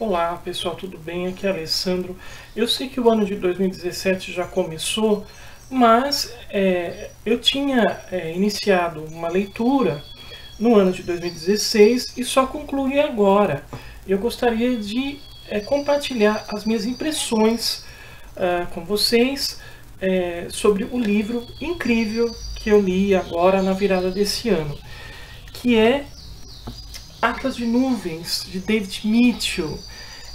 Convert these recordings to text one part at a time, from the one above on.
Olá pessoal, tudo bem? Aqui é Alessandro. Eu sei que o ano de 2017 já começou, mas eu tinha iniciado uma leitura no ano de 2016 e só concluí agora. Eu gostaria de compartilhar as minhas impressões com vocês sobre o livro incrível que eu li agora na virada desse ano, que é Atlas de Nuvens, de David Mitchell.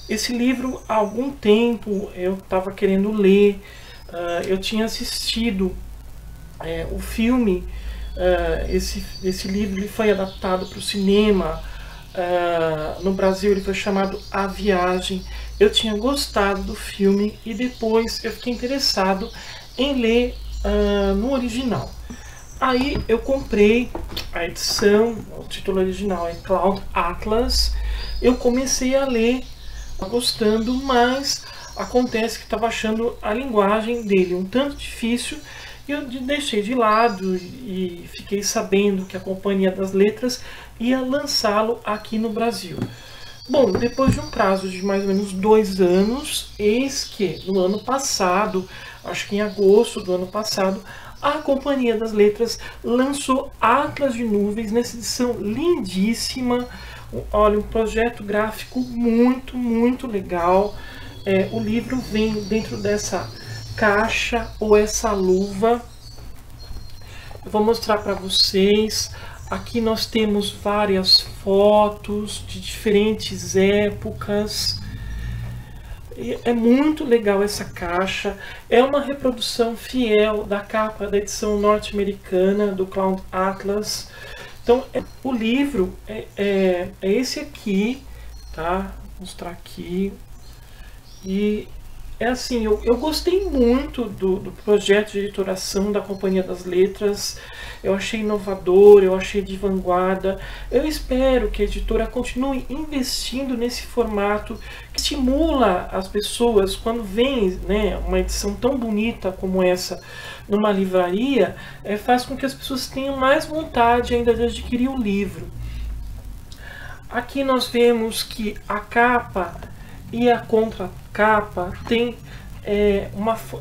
Esse livro, há algum tempo, eu estava querendo ler. Eu tinha assistido o filme. Esse livro ele foi adaptado para o cinema. No Brasil ele foi chamado A Viagem. Eu tinha gostado do filme e depois eu fiquei interessado em ler no original. Aí eu comprei a edição, o título original é Cloud Atlas. Eu comecei a ler, gostando, mas acontece que estava achando a linguagem dele um tanto difícil e eu deixei de lado e fiquei sabendo que a Companhia das Letras ia lançá-lo aqui no Brasil. Bom, depois de um prazo de mais ou menos 2 anos, eis que no ano passado, acho que em agosto do ano passado, a Companhia das Letras lançou Atlas de Nuvens nessa edição lindíssima. Olha, um projeto gráfico muito legal. O livro vem dentro dessa caixa ou essa luva. Eu vou mostrar para vocês. Aqui nós temos várias fotos de diferentes épocas. É muito legal essa caixa. É uma reprodução fiel da capa da edição norte-americana do Cloud Atlas. Então, o livro é esse aqui, tá? Vou mostrar aqui. E é assim, eu gostei muito do projeto de editoração da Companhia das Letras. Eu achei inovador, eu achei de vanguarda. Eu espero que a editora continue investindo nesse formato que estimula as pessoas quando vem, né, uma edição tão bonita como essa numa livraria, faz com que as pessoas tenham mais vontade ainda de adquirir o livro. Aqui nós vemos que a capa e a contracapa tem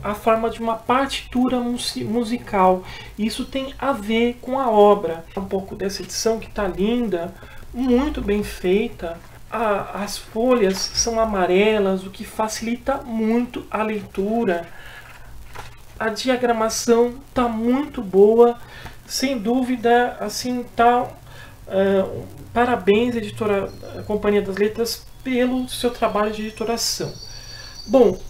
a forma de uma partitura musical. Isso tem a ver com a obra. Um pouco dessa edição que está linda, muito bem feita. As folhas são amarelas, o que facilita muito a leitura. A diagramação está muito boa, sem dúvida, assim, tá. Parabéns, Companhia das Letras, pelo seu trabalho de editoração. Bom,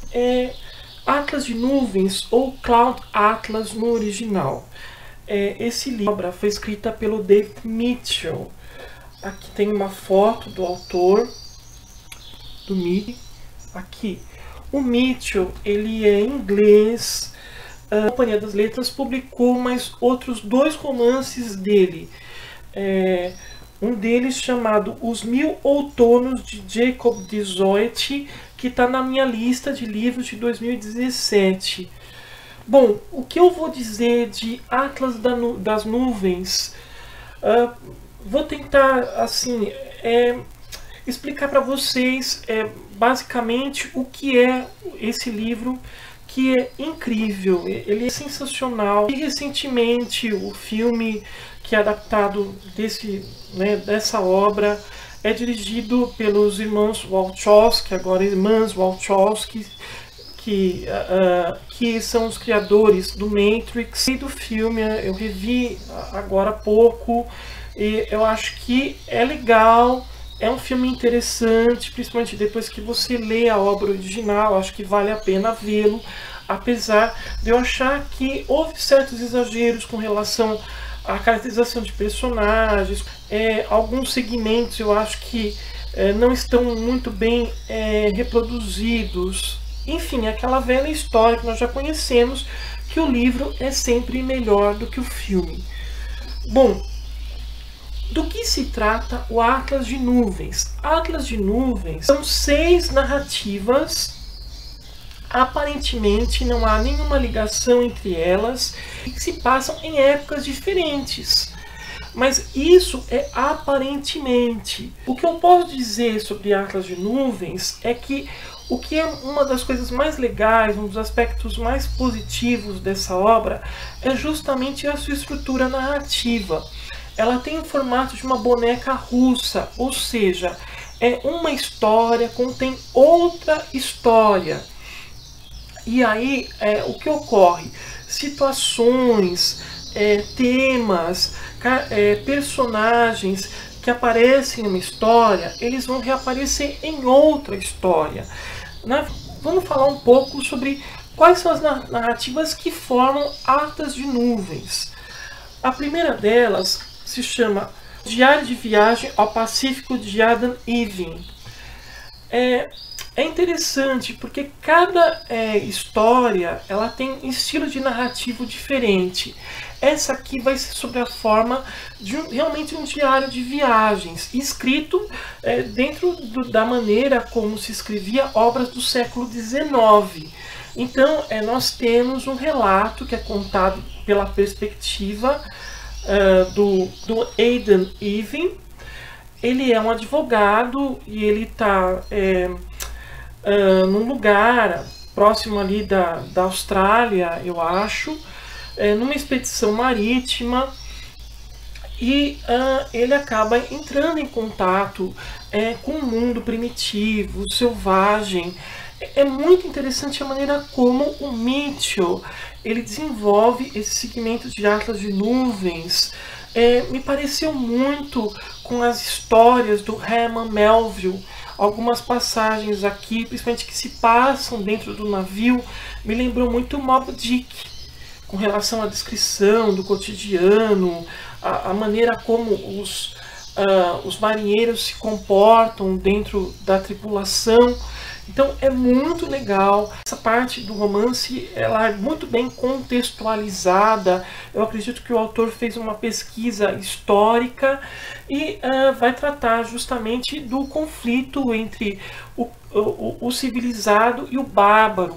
Atlas de Nuvens ou Cloud Atlas no original. Esse livro foi escrita pelo David Mitchell. Aqui tem uma foto do autor, do Mitchell. Aqui, o Mitchell, ele é inglês. A Companhia das Letras publicou mais outros 2 romances dele. Um deles chamado Os Mil Outonos, de Jacob de Zoet, que está na minha lista de livros de 2017. Bom, o que eu vou dizer de Atlas das Nuvens? Vou tentar assim explicar para vocês basicamente o que é esse livro, que é incrível, ele é sensacional. E recentemente o filme que é adaptado dessa obra é dirigido pelos irmãos Wachowski, agora irmãs Wachowski, que são os criadores do Matrix e do filme. Eu revi agora há pouco e eu acho que é legal. É um filme interessante, principalmente depois que você lê a obra original. Acho que vale a pena vê-lo, apesar de eu achar que houve certos exageros com relação à caracterização de personagens. Alguns segmentos eu acho que não estão muito bem reproduzidos. Enfim, aquela velha história que nós já conhecemos, que o livro é sempre melhor do que o filme. Bom, do que se trata o Atlas de Nuvens? Atlas de Nuvens são 6 narrativas. Aparentemente não há nenhuma ligação entre elas e que se passam em épocas diferentes. Mas isso é aparentemente. O que eu posso dizer sobre Atlas de Nuvens é que o que é uma das coisas mais legais, um dos aspectos mais positivos dessa obra, é justamente a sua estrutura narrativa. Ela tem o formato de uma boneca russa, ou seja, é uma história contém outra história. E aí, o que ocorre? Situações, temas, personagens que aparecem em uma história, eles vão reaparecer em outra história. Vamos falar um pouco sobre quais são as narrativas que formam Atlas de Nuvens. A primeira delas se chama Diário de Viagem ao Pacífico de Adam Iving. É interessante porque cada história ela tem um estilo de narrativo diferente. Essa aqui vai ser sobre a forma de realmente um diário de viagens, escrito dentro da maneira como se escrevia obras do século XIX. Então, nós temos um relato que é contado pela perspectiva do Adam Iving. Ele é um advogado e ele está num lugar próximo ali da Austrália, eu acho, numa expedição marítima, e ele acaba entrando em contato com o mundo primitivo, selvagem. É muito interessante a maneira como o Mitchell ele desenvolve esse segmento de Atlas de Nuvens. Me pareceu muito com as histórias do Herman Melville. Algumas passagens aqui, principalmente que se passam dentro do navio, me lembrou muito Moby Dick, com relação à descrição do cotidiano, a maneira como os marinheiros se comportam dentro da tripulação. Então é muito legal. Essa parte do romance ela é muito bem contextualizada. Eu acredito que o autor fez uma pesquisa histórica e vai tratar justamente do conflito entre o civilizado e o bárbaro,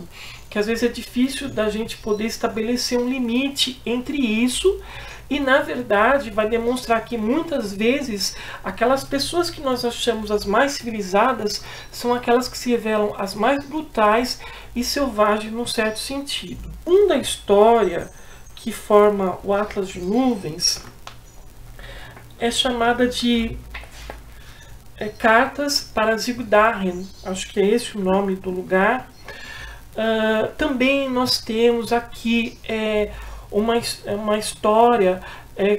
que às vezes é difícil da gente poder estabelecer um limite entre isso. E na verdade vai demonstrar que muitas vezes aquelas pessoas que nós achamos as mais civilizadas são aquelas que se revelam as mais brutais e selvagens num certo sentido. Uma história que forma o Atlas de Nuvens é chamada de Cartas para Zigdarren, acho que é esse o nome do lugar. Também nós temos aqui uma história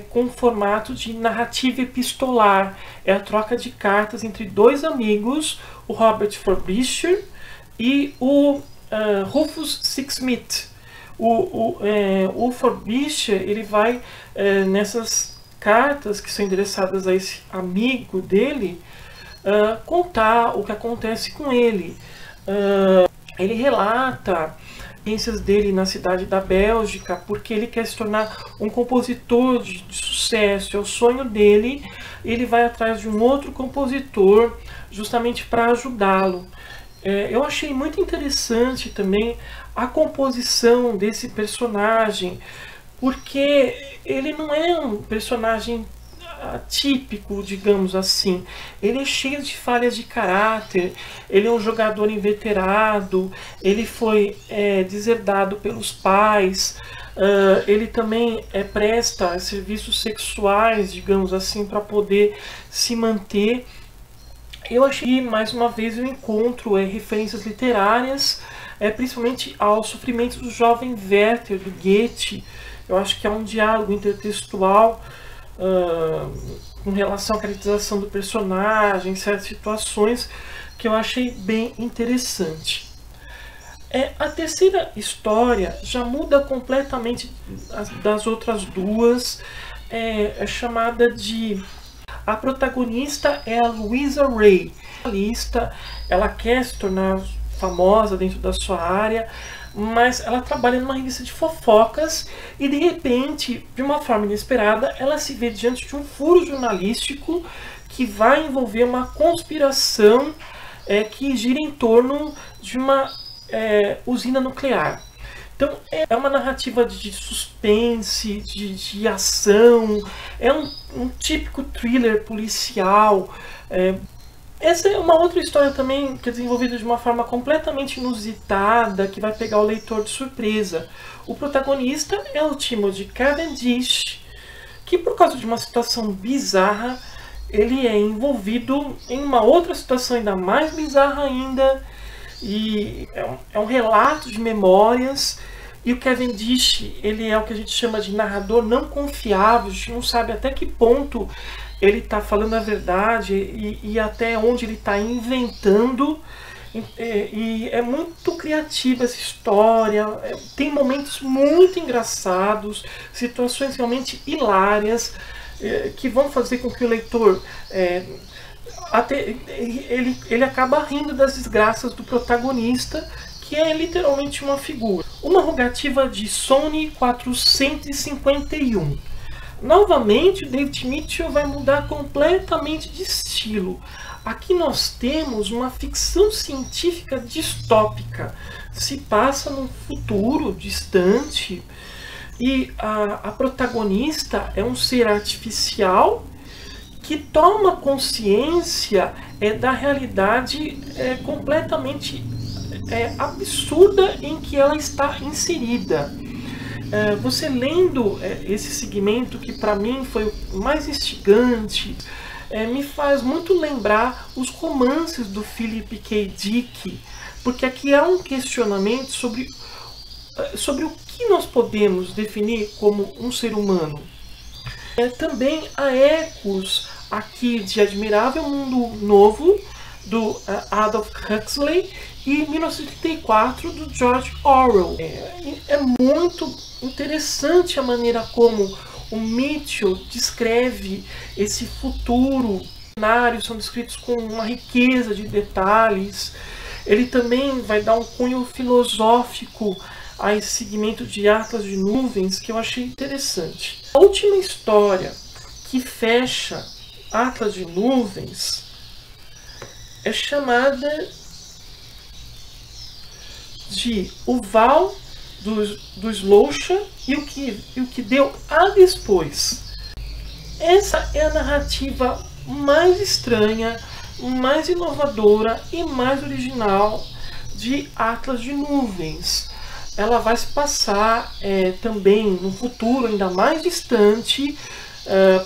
com formato de narrativa epistolar. É a troca de cartas entre dois amigos, o Robert Frobisher e o Rufus Sixsmith. O Frobisher ele vai nessas cartas que são endereçadas a esse amigo dele contar o que acontece com ele. Ele relata experiências dele na cidade da Bélgica, porque ele quer se tornar um compositor de sucesso, é o sonho dele. Ele vai atrás de um outro compositor justamente para ajudá-lo. Eu achei muito interessante também a composição desse personagem, porque ele não é um personagem atípico, digamos assim. Ele é cheio de falhas de caráter, ele é um jogador inveterado, ele foi deserdado pelos pais, ele também presta serviços sexuais, digamos assim, para poder se manter. Eu achei, mais uma vez, eu encontro referências literárias, principalmente ao Sofrimento do Jovem Werther, do Goethe. Eu acho que é um diálogo intertextual com relação à caracterização do personagem, em certas situações, que eu achei bem interessante. A terceira história já muda completamente das outras duas. É chamada de... A protagonista é a Louisa Ray. Ela quer se tornar famosa dentro da sua área, mas ela trabalha numa revista de fofocas e de repente, de uma forma inesperada, ela se vê diante de um furo jornalístico que vai envolver uma conspiração que gira em torno de uma usina nuclear. Então é uma narrativa de suspense, de ação, é um típico thriller policial. Essa é uma outra história também que é desenvolvida de uma forma completamente inusitada, que vai pegar o leitor de surpresa. O protagonista é o Timothy Cavendish, que por causa de uma situação bizarra, ele é envolvido em uma outra situação ainda mais bizarra ainda, e é um relato de memórias. E o Cavendish, ele é o que a gente chama de narrador não confiável, a gente não sabe até que ponto ele está falando a verdade e até onde ele está inventando. E é muito criativa essa história, tem momentos muito engraçados, situações realmente hilárias, que vão fazer com que o leitor ele acaba rindo das desgraças do protagonista, que é literalmente uma figura. Uma rogativa de Sony 451. Novamente, o David Mitchell vai mudar completamente de estilo. Aqui nós temos uma ficção científica distópica. Se passa num futuro distante e a protagonista é um ser artificial que toma consciência da realidade completamente absurda em que ela está inserida. Você lendo esse segmento, que para mim foi o mais instigante, me faz muito lembrar os romances do Philip K. Dick, porque aqui há um questionamento sobre o que nós podemos definir como um ser humano. Também há ecos aqui de Admirável Mundo Novo, do Aldous Huxley, e 1984, do George Orwell. É muito interessante a maneira como o Mitchell descreve esse futuro. Os cenários são descritos com uma riqueza de detalhes. Ele também vai dar um cunho filosófico a esse segmento de Atlas de Nuvens, que eu achei interessante. A última história que fecha Atlas de Nuvens é chamada de O Val do Sloucha e o que deu a depois. Essa é a narrativa mais estranha, mais inovadora e mais original de Atlas de Nuvens. Ela vai se passar também num futuro ainda mais distante,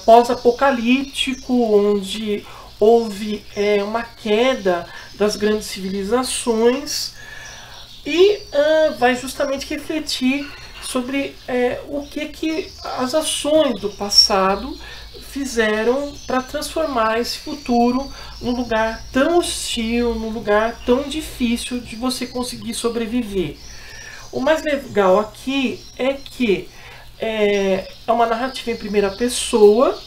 pós-apocalíptico, onde houve uma queda das grandes civilizações, e vai justamente refletir sobre o que as ações do passado fizeram para transformar esse futuro num lugar tão hostil, num lugar tão difícil de você conseguir sobreviver. O mais legal aqui é que é uma narrativa em primeira pessoa,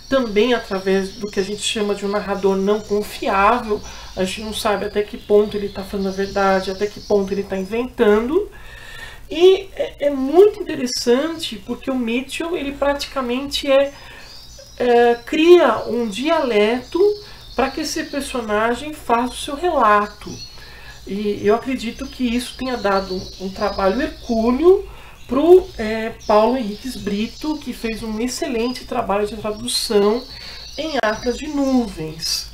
também através do que a gente chama de um narrador não confiável. A gente não sabe até que ponto ele está falando a verdade, até que ponto ele está inventando. E é muito interessante porque o Mitchell, ele praticamente cria um dialeto para que esse personagem faça o seu relato. E eu acredito que isso tenha dado um trabalho hercúleo para o Paulo Henriques Brito, que fez um excelente trabalho de tradução em Atlas de Nuvens.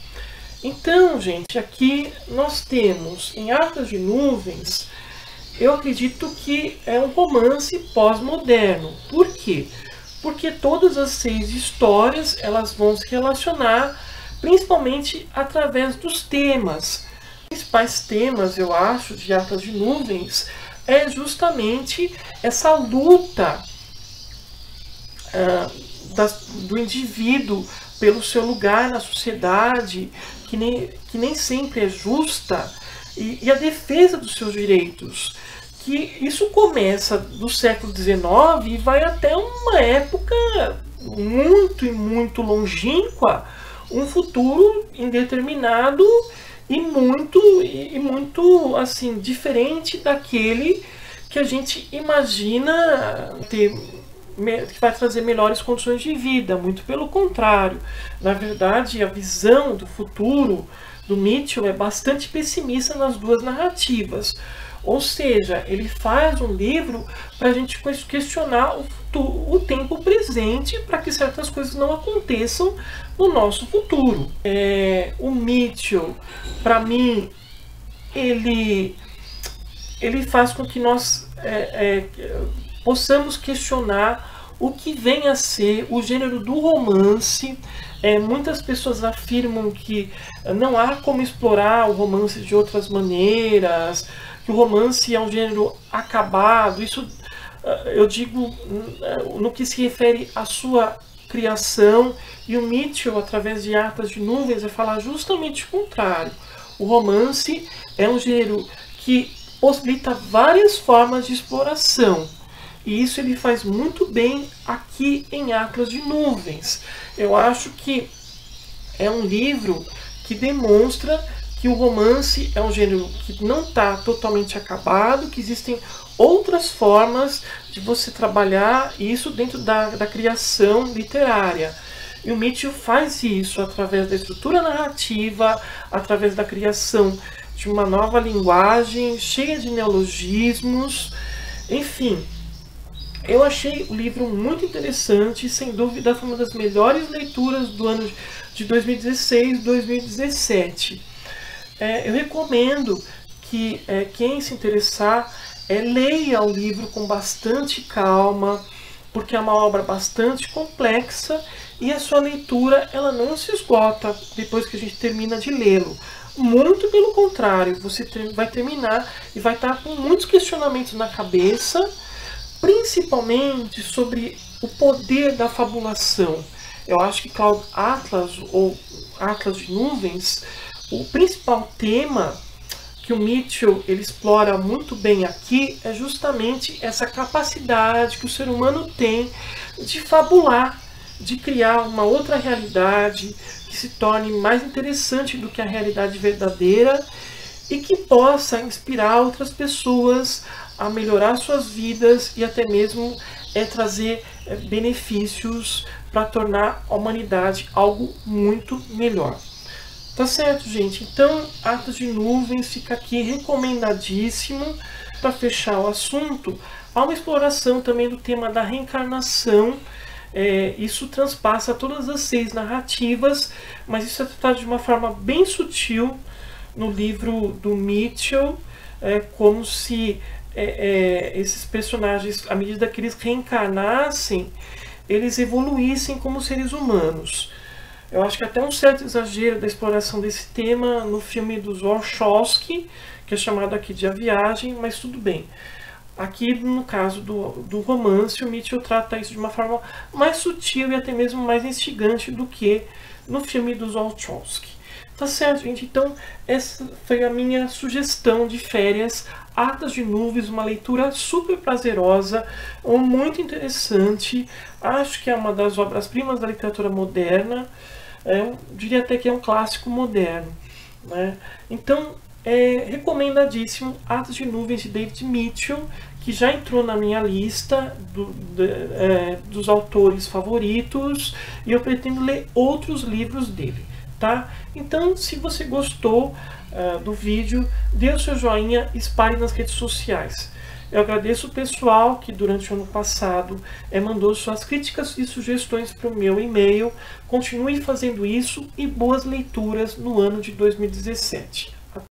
Então, gente, aqui nós temos em Atlas de Nuvens, eu acredito que é um romance pós-moderno. Por quê? Porque todas as 6 histórias elas vão se relacionar principalmente através dos temas. Os principais temas, eu acho, de Atlas de Nuvens é justamente essa luta do indivíduo pelo seu lugar na sociedade, que nem sempre é justa, e a defesa dos seus direitos. Que isso começa do século XIX e vai até uma época muito e muito longínqua, um futuro indeterminado e muito assim diferente daquele que a gente imagina que vai trazer melhores condições de vida. Muito pelo contrário. Na verdade, a visão do futuro do Mitchell é bastante pessimista nas duas narrativas. Ou seja, ele faz um livro para a gente questionar o tempo presente, para que certas coisas não aconteçam no nosso futuro. O Mitchell, para mim, ele faz com que nós possamos questionar o que vem a ser o gênero do romance. Muitas pessoas afirmam que não há como explorar o romance de outras maneiras, que o romance é um gênero acabado. Isso eu digo no que se refere à sua criação, e o Mitchell, através de Atlas de Nuvens, vai falar justamente o contrário. O romance é um gênero que possibilita várias formas de exploração, e isso ele faz muito bem aqui em Atlas de Nuvens. Eu acho que é um livro que demonstra que o romance é um gênero que não está totalmente acabado, que existem outras formas de você trabalhar isso dentro da criação literária. E o Mitchell faz isso através da estrutura narrativa, através da criação de uma nova linguagem cheia de neologismos. Enfim, eu achei o livro muito interessante, sem dúvida foi uma das melhores leituras do ano de 2016 e 2017. Eu recomendo que quem se interessar leia o livro com bastante calma, porque é uma obra bastante complexa e a sua leitura ela não se esgota depois que a gente termina de lê-lo. Muito pelo contrário, você vai terminar e vai estar com muitos questionamentos na cabeça, principalmente sobre o poder da fabulação. Eu acho que Cloud Atlas, ou Atlas de Nuvens, o principal tema que o Mitchell ele explora muito bem aqui é justamente essa capacidade que o ser humano tem de fabular, de criar uma outra realidade que se torne mais interessante do que a realidade verdadeira e que possa inspirar outras pessoas a melhorar suas vidas e até mesmo trazer benefícios para tornar a humanidade algo muito melhor. Tá certo, gente? Então, Atlas de Nuvens fica aqui recomendadíssimo. Para fechar o assunto, há uma exploração também do tema da reencarnação. Isso transpassa todas as 6 narrativas, mas isso é tratado de uma forma bem sutil no livro do Mitchell, como se esses personagens, à medida que eles reencarnassem, eles evoluíssem como seres humanos. Eu acho que até um certo exagero da exploração desse tema no filme dos Wachowski, que é chamado aqui de A Viagem, mas tudo bem. Aqui, no caso do romance, o Mitchell trata isso de uma forma mais sutil e até mesmo mais instigante do que no filme dos Wachowski. Tá certo, gente? Então, essa foi a minha sugestão de férias. Atlas de Nuvens, uma leitura super prazerosa, muito interessante. Acho que é uma das obras-primas da literatura moderna. Eu diria até que é um clássico moderno, né? Então, recomendadíssimo Atlas de Nuvens de David Mitchell, que já entrou na minha lista dos autores favoritos, e eu pretendo ler outros livros dele, tá? Então, se você gostou do vídeo, dê o seu joinha, espalhe nas redes sociais. Eu agradeço o pessoal que durante o ano passado mandou suas críticas e sugestões para o meu e-mail. Continue fazendo isso e boas leituras no ano de 2017.